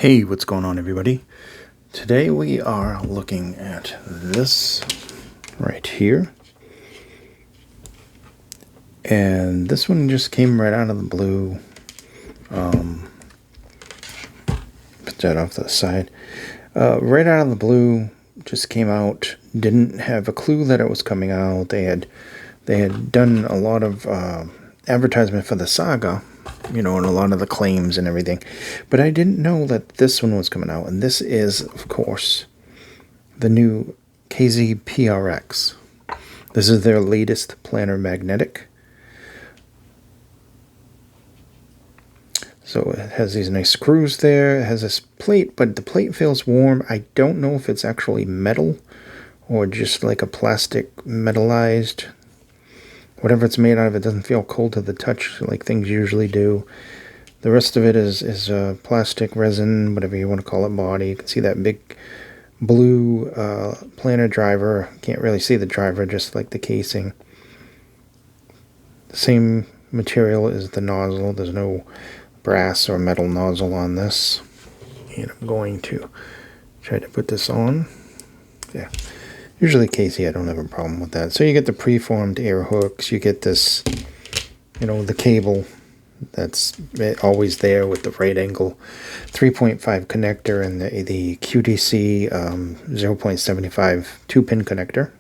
Hey, what's going on, everybody? Today we are looking at this right here. And this one just came right out of the blue. Put that off to the side. Right out of the blue, just came out. Didn't have a clue that it was coming out. They had done a lot of advertisement for the Saga, and a lot of the claims and everything. But I didn't know that this one was coming out. And this is, of course, the new KZ PRX. This is their latest planar magnetic. So it has these nice screws there. It has this plate, but the plate feels warm. I don't know if it's actually metal or just like a plastic metallized. Whatever it's made out of, it doesn't feel cold to the touch like things usually do. The rest of it is plastic, resin, whatever you want to call it, body. You can see that big blue planar driver. Can't really see the driver, just like the casing. The same material as the nozzle. There's no brass or metal nozzle on this. And I'm going to try to put this on. Yeah. Usually Casey, I don't have a problem with that. So you get the preformed air hooks. You get this, the cable that's always there with the right angle 3.5 connector and the QDC 0.75 2-pin connector.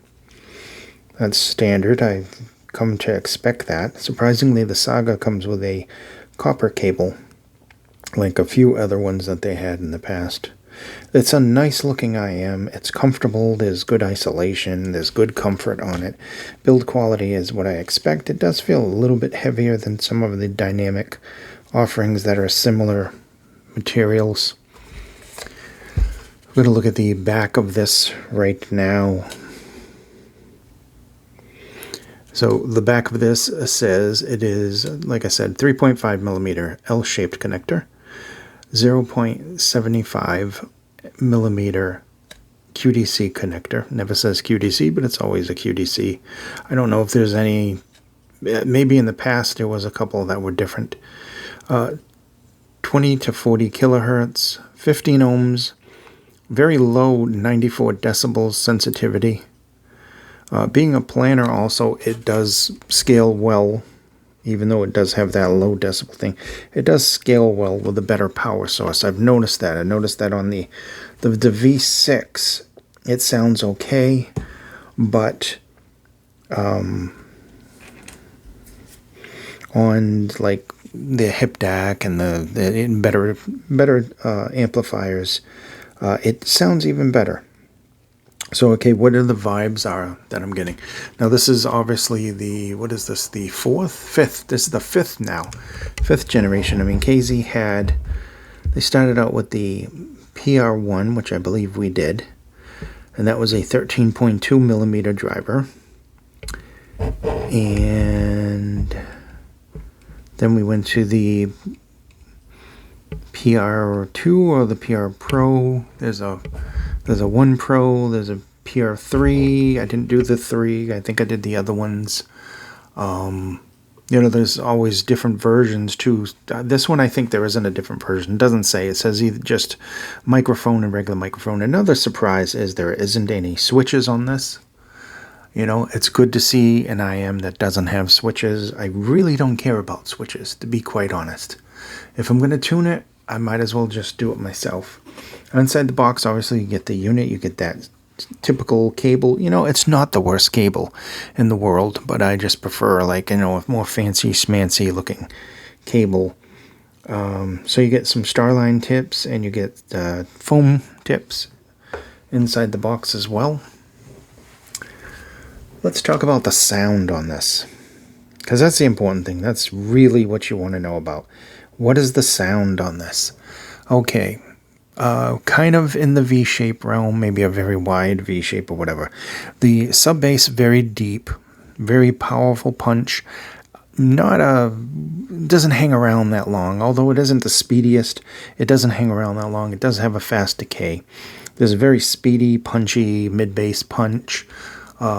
That's standard. I've come to expect that. Surprisingly, the Saga comes with a copper cable, like a few other ones that they had in the past. It's a nice looking IM. It's comfortable. There's good isolation. There's good comfort on it. Build quality is what I expect. It does feel a little bit heavier than some of the dynamic offerings that are similar materials. I'm going to look at the back of this right now. So the back of this says it is, like I said, 3.5 millimeter L-shaped connector. 0.75 millimeter QDC connector. Never says QDC, but it's always a QDC. I don't know if there's any, maybe in the past there was a couple that were different. 20 to 40 kilohertz, 15 ohms, very low 94 decibels sensitivity. Being a planar also, it does scale well. Even though it does have that low decibel thing, it does scale well with a better power source. I've noticed that. I noticed that on the V6, it sounds okay, but on like the hip DAC and the better amplifiers, it sounds even better. So, okay, what are the vibes are that I'm getting? Now, this is obviously the, what is this, the fifth? This is the fifth now. Fifth generation. I mean, KZ they started out with the PR1, which I believe we did. And that was a 13.2 millimeter driver. And then we went to the PR2 or the PR Pro. There's a 1 Pro, there's a PR3. I didn't do the 3. I think I did the other ones. There's always different versions too. This one, I think there isn't a different version. It doesn't say. It says either just microphone and regular microphone. Another surprise is there isn't any switches on this. It's good to see an IM that doesn't have switches. I really don't care about switches, to be quite honest. If I'm going to tune it, I might as well just do it myself. Inside the box, obviously, you get the unit. You get that typical cable. It's not the worst cable in the world, but I just prefer, a more fancy, schmancy looking cable. So you get some Starline tips, and you get foam tips inside the box as well. Let's talk about the sound on this, because that's the important thing. That's really what you want to know about. What is the sound on this? Okay. Kind of in the V-shape realm, maybe a very wide V-shape or whatever. The sub bass very deep, very powerful punch. Doesn't hang around that long. Although it isn't the speediest, it doesn't hang around that long. It does have a fast decay. There's a very speedy, punchy mid-bass punch.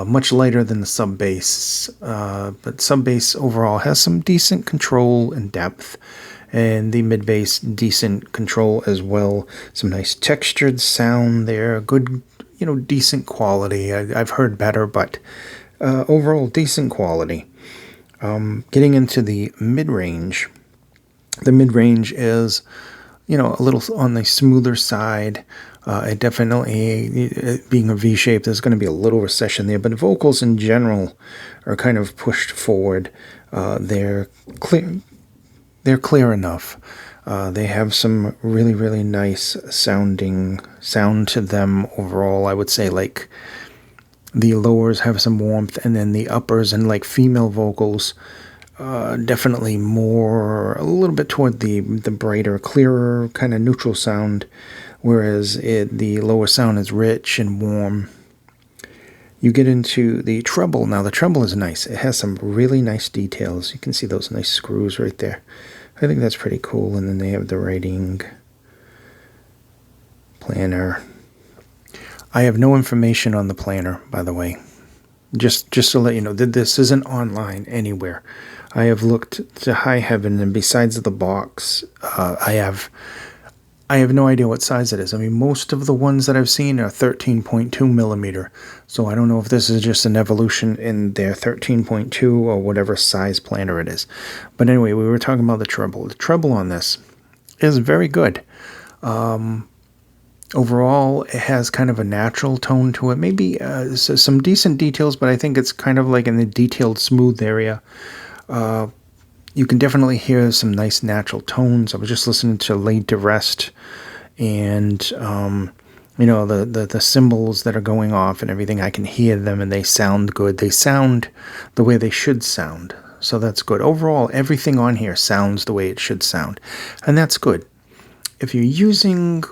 much lighter than the sub bass, but sub bass overall has some decent control and depth, and the mid bass decent control as well. Some nice textured sound there, good, decent quality. I've heard better, but overall decent quality. Getting into the mid range. The mid range is, a little on the smoother side. It definitely, being a V shape, there's going to be a little recession there, but the vocals in general are kind of pushed forward. They're clear. They're clear enough. They have some really, really nice sound to them overall. I would say like the lowers have some warmth, and then the uppers and like female vocals definitely more a little bit toward the brighter, clearer kind of neutral sound, whereas the lower sound is rich and warm. You get into the treble. Now the treble is nice. It has some really nice details. You can see those nice screws right there. I think that's pretty cool. And then they have the writing, Planar. I have no information on the Planar, by the way. Just to let you know, this isn't online anywhere. I have looked to high heaven, and besides the box, I have no idea what size it is. I mean, most of the ones that I've seen are 13.2 millimeter. So I don't know if this is just an evolution in their 13.2 or whatever size Planar it is. But anyway, we were talking about the treble. The treble on this is very good. Overall, it has kind of a natural tone to it. Maybe some decent details, but I think it's kind of like in the detailed smooth area. You can definitely hear some nice natural tones. I was just listening to Laid to Rest, and the cymbals that are going off and everything. I can hear them, and they sound good. They sound the way they should sound, so that's good. Overall, everything on here sounds the way it should sound, and that's good. If you're using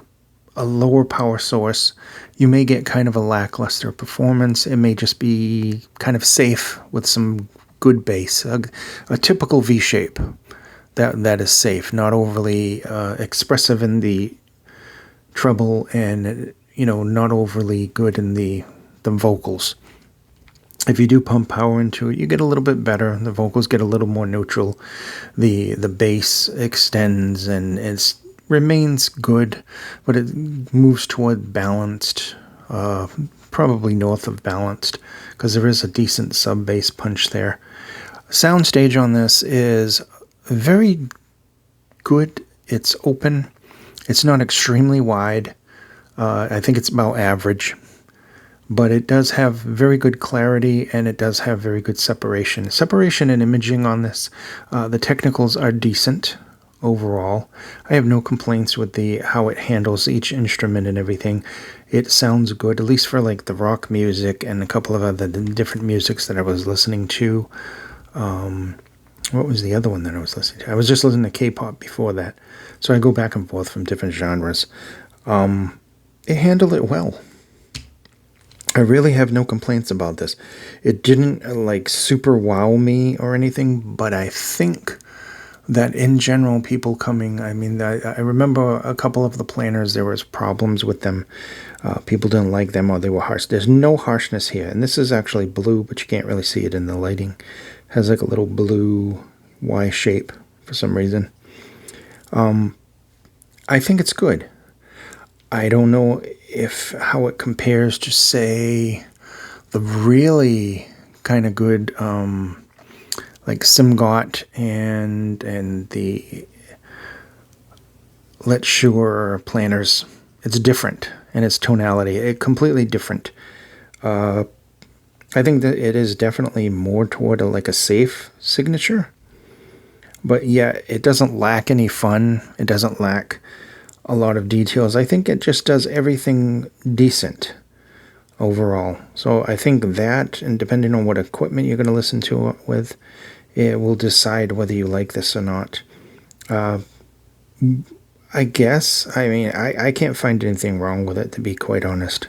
a lower power source, you may get kind of a lackluster performance. It may just be kind of safe with some good bass, a typical V shape that is safe, not overly expressive in the treble, and not overly good in the vocals. If you do pump power into it, you get a little bit better. The vocals get a little more neutral. The bass extends and it remains good, but it moves toward balanced, probably north of balanced, because there is a decent sub bass punch there. Soundstage on this is very good. It's open. It's not extremely wide. I think it's about average, but it does have very good clarity, and it does have very good separation. Separation and imaging on this. The technicals are decent overall. I have no complaints with how it handles each instrument and everything. It sounds good, at least for like the rock music and a couple of other different musics that I was listening to. What was the other one that I was listening to? I was just listening to K-pop before that, so I go back and forth from different genres. It handled it well. I really have no complaints about this. It didn't like super wow me or anything, but I think that in general, people coming, I mean, I remember a couple of the Planars, there was problems with them. People didn't like them, or they were harsh. There's no harshness here, and this is actually blue, but you can't really see it in the lighting. It has like a little blue Y shape for some reason. I think it's good. I don't know how it compares to, say, the really kind of good like Simgot and the Let Sure Planars. It's different in its tonality. It's completely different. I think that it is definitely more toward like a safe signature. But yeah, it doesn't lack any fun. It doesn't lack a lot of details. I think it just does everything decent overall. So I think that, and depending on what equipment you're going to listen to it with, it will decide whether you like this or not. I guess, I mean, I can't find anything wrong with it, to be quite honest.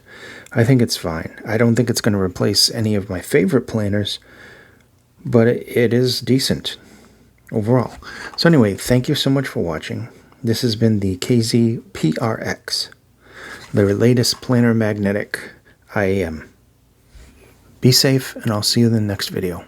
I think it's fine. I don't think it's going to replace any of my favorite Planars, but it is decent overall. So anyway, thank you so much for watching. This has been the KZ PRX, the latest planar magnetic IAM. Be safe, and I'll see you in the next video.